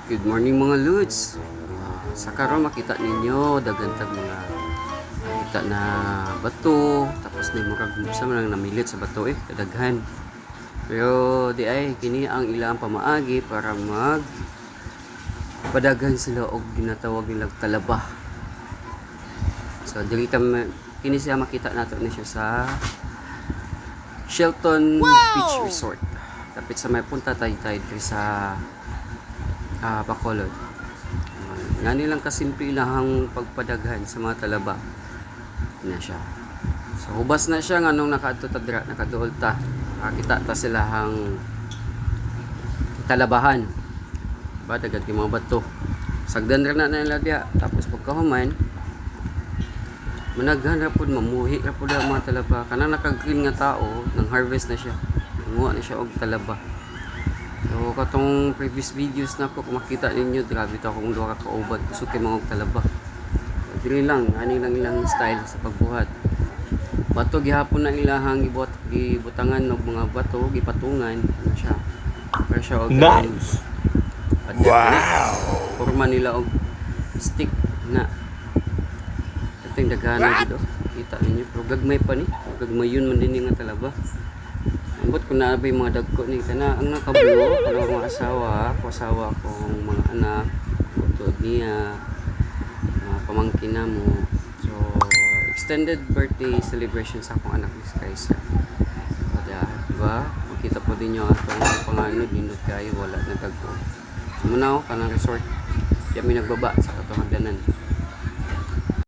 Good morning mga Lods. Sa karon makita ninyo dagantag mga nakita na bato, tapos na murag sa man namilit sa bato kadaghan. Pero di ay kini ang ilang pamaagi para padaghan sila og ginatawag nilang talaba. So diri kini siya makita nato ni siya sa Shelton Beach Resort. Kapit sa may punta tayo diri sa Bacolod. Nga nilang kasimple ilahang pagpadaghan sa mga talaba na siya. So hubas na siya nga nung nakaadto ta dira, nakaduol ta. Nakita ta sila hang talabahan. Ba dagat yung mga bato. Sagdan ra na nila diha. Tapos pagkahuman managhan ra pud, mamuhi ra pud ang mga talaba. Kanang naka-green nga tao nang harvest na siya. Nanguha na siya og talaba. So katong previous videos na ko, kung makita ninyo, grabe ito akong duha ka kauban kusog kay mga talaba. So, dili lang ani lang ilang style sa pagbuhat. Bato gihapon na ilahang gibutangan og mga bato, gipatungan ano siya. Para siya og Nice. wow. Forma nila og stick na. Ito yung daghanan dito. Kita ninyo, pero gagmay pa ni. Gagmayon man din nga talaba. Ambot ko na ba yung mga dagko ni kana ang nakabuo kana mga asawa kong mga anak tuod niya mga pamangkin na mo. So extended birthday celebration sa akong anak ni Kaiser. Kada diba makita po din nyo atong pangano dinod kayo wala na dagko. So muna ako kanang resort kami nagbaba sa katong hagdanan.